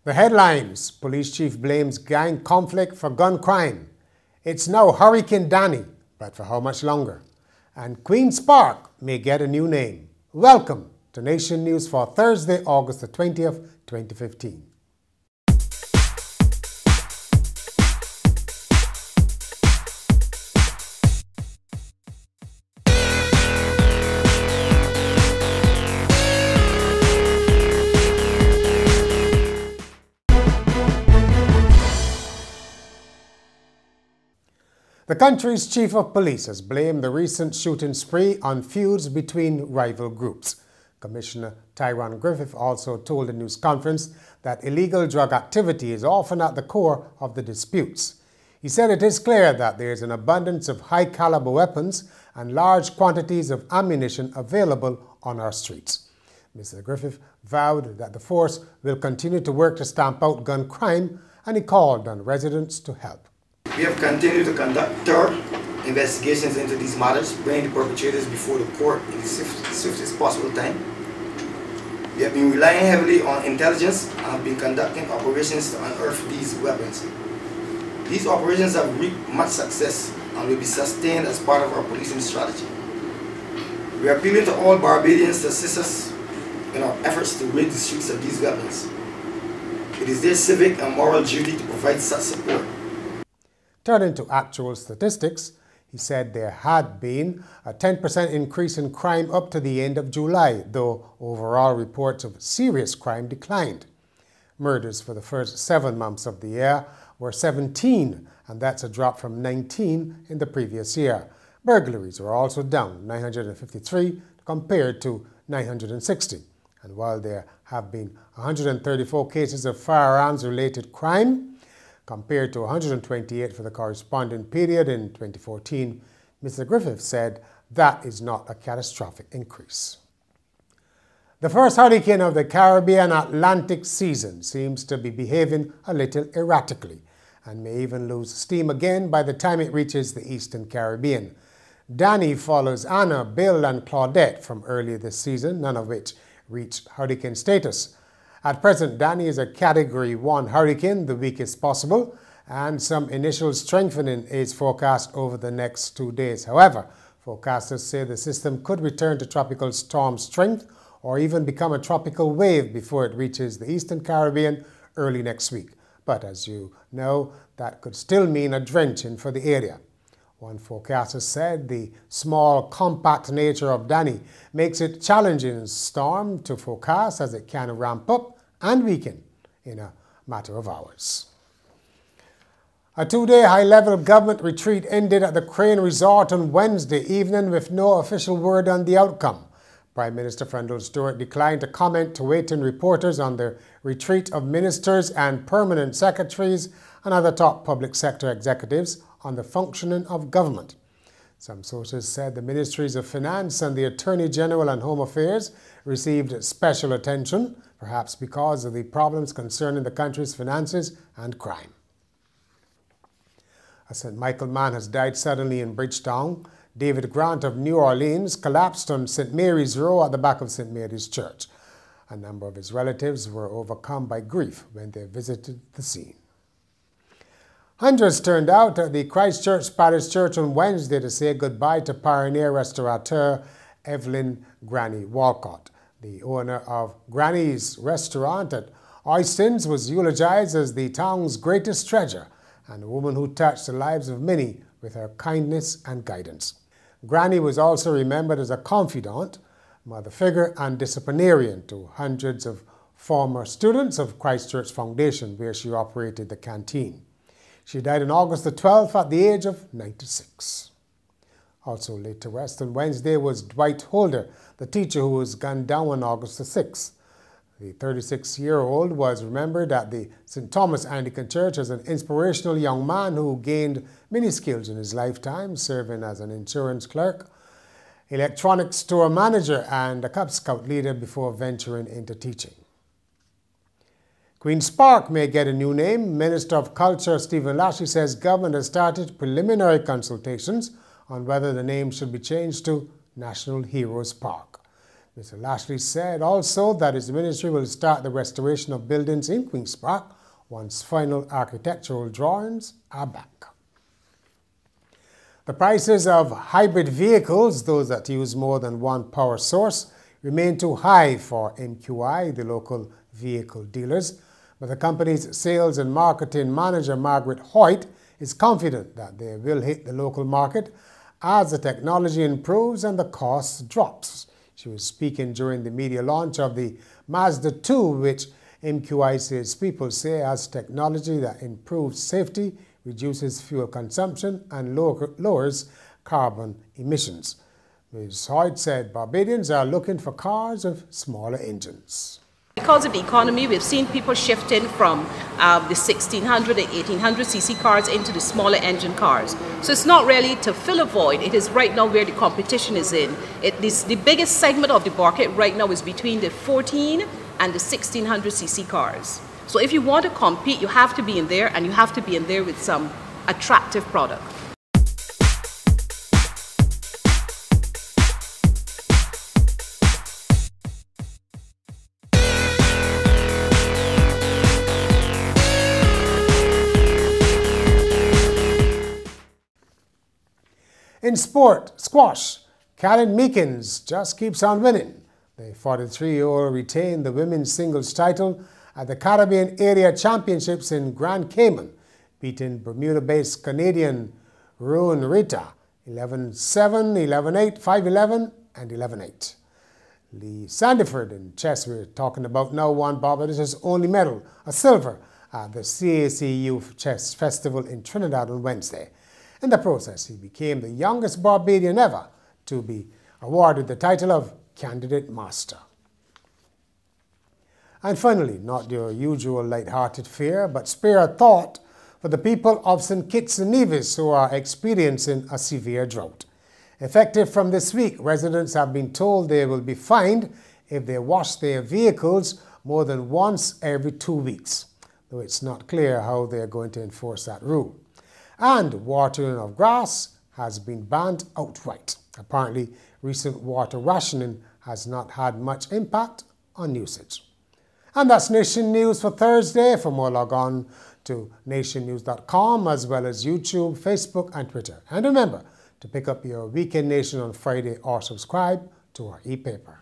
The headlines: Police chief blames gang conflict for gun crime. It's now Hurricane Danny, but for how much longer? And Queen's Park may get a new name. Welcome to Nation News for Thursday, August the 20th, 2015. The country's chief of police has blamed the recent shooting spree on feuds between rival groups. Commissioner Tyrone Griffith also told the news conference that illegal drug activity is often at the core of the disputes. He said it is clear that there is an abundance of high-caliber weapons and large quantities of ammunition available on our streets. Mr. Griffith vowed that the force will continue to work to stamp out gun crime, and he called on residents to help. We have continued to conduct thorough investigations into these matters, bringing the perpetrators before the court in the swiftest possible time. We have been relying heavily on intelligence and have been conducting operations to unearth these weapons. These operations have reaped much success and will be sustained as part of our policing strategy. We are appealing to all Barbadians to assist us in our efforts to rid the streets of these weapons. It is their civic and moral duty to provide such support. Turning to actual statistics, he said there had been a 10% increase in crime up to the end of July, though overall reports of serious crime declined. Murders for the first 7 months of the year were 17, and that's a drop from 19 in the previous year. Burglaries were also down 953 compared to 960. And while there have been 134 cases of firearms-related crime, compared to 128 for the corresponding period in 2014, Mr. Griffith said that is not a catastrophic increase. The first hurricane of the Caribbean Atlantic season seems to be behaving a little erratically and may even lose steam again by the time it reaches the Eastern Caribbean. Danny follows Anna, Bill, and Claudette from earlier this season, none of which reached hurricane status. At present, Danny is a Category 1 hurricane, the weakest possible, and some initial strengthening is forecast over the next 2 days. However, forecasters say the system could return to tropical storm strength or even become a tropical wave before it reaches the Eastern Caribbean early next week. But as you know, that could still mean a drenching for the area. One forecaster said the small, compact nature of Danny makes it challenging storm to forecast as it can ramp up and weaken in a matter of hours. A 2-day high-level government retreat ended at the Crane Resort on Wednesday evening with no official word on the outcome. Prime Minister Frendel Stuart declined to comment to waiting reporters on the retreat of ministers and permanent secretaries and other top public sector executives on the functioning of government. Some sources said the Ministries of Finance and the Attorney General and Home Affairs received special attention, perhaps because of the problems concerning the country's finances and crime. A St. Michael man has died suddenly in Bridgetown. David Grant of New Orleans collapsed on St. Mary's Row at the back of St. Mary's Church. A number of his relatives were overcome by grief when they visited the scene. Hundreds turned out at the Christchurch Parish Church on Wednesday to say goodbye to pioneer restaurateur Evelyn Granny Walcott. The owner of Granny's restaurant at Oystons was eulogized as the town's greatest treasure and a woman who touched the lives of many with her kindness and guidance. Granny was also remembered as a confidant, mother figure, and disciplinarian to hundreds of former students of Christchurch Foundation, where she operated the canteen. She died on August the 12th at the age of 96. Also laid to rest on Wednesday was Dwight Holder, the teacher who was gunned down on August the 6th. The 36-year-old was remembered at the St. Thomas Anglican Church as an inspirational young man who gained many skills in his lifetime, serving as an insurance clerk, electronics store manager, and a Cub Scout leader before venturing into teaching. Queen's Park may get a new name. Minister of Culture Stephen Lashley says government has started preliminary consultations on whether the name should be changed to National Heroes Park. Mr. Lashley said also that his ministry will start the restoration of buildings in Queen's Park once final architectural drawings are back. The prices of hybrid vehicles, those that use more than one power source, remain too high for MQI, the local vehicle dealers, but the company's sales and marketing manager, Margaret Hoyt, is confident that they will hit the local market as the technology improves and the cost drops. She was speaking during the media launch of the Mazda 2, which MQI says people say has technology that improves safety, reduces fuel consumption and lowers carbon emissions. Ms. Hoyt said Barbadians are looking for cars with smaller engines. Because of the economy, we've seen people shifting from the 1600 and 1800cc cars into the smaller engine cars. So it's not really to fill a void. It is right now where the competition is in. The biggest segment of the market right now is between the 14 and the 1600cc cars. So if you want to compete, you have to be in there, and you have to be in there with some attractive product. In sport, squash, Karen Meekins just keeps on winning. The 43-year-old retained the women's singles title at the Caribbean Area Championships in Grand Cayman, beating Bermuda-based Canadian Ruan Rita 11-7, 11-8, 5-11, and 11-8. Lee Sandiford in chess we're talking about now won Barbados' only medal, a silver, at the CAC Youth Chess Festival in Trinidad on Wednesday. In the process, he became the youngest Barbadian ever to be awarded the title of Candidate Master. And finally, not your usual light-hearted fare, but spare a thought for the people of St. Kitts and Nevis who are experiencing a severe drought. Effective from this week, residents have been told they will be fined if they wash their vehicles more than once every 2 weeks, though it's not clear how they're going to enforce that rule. And watering of grass has been banned outright. Apparently, recent water rationing has not had much impact on usage. And that's Nation News for Thursday. For more, log on to nationnews.com as well as YouTube, Facebook, and Twitter. And remember to pick up your Weekend Nation on Friday or subscribe to our e-paper.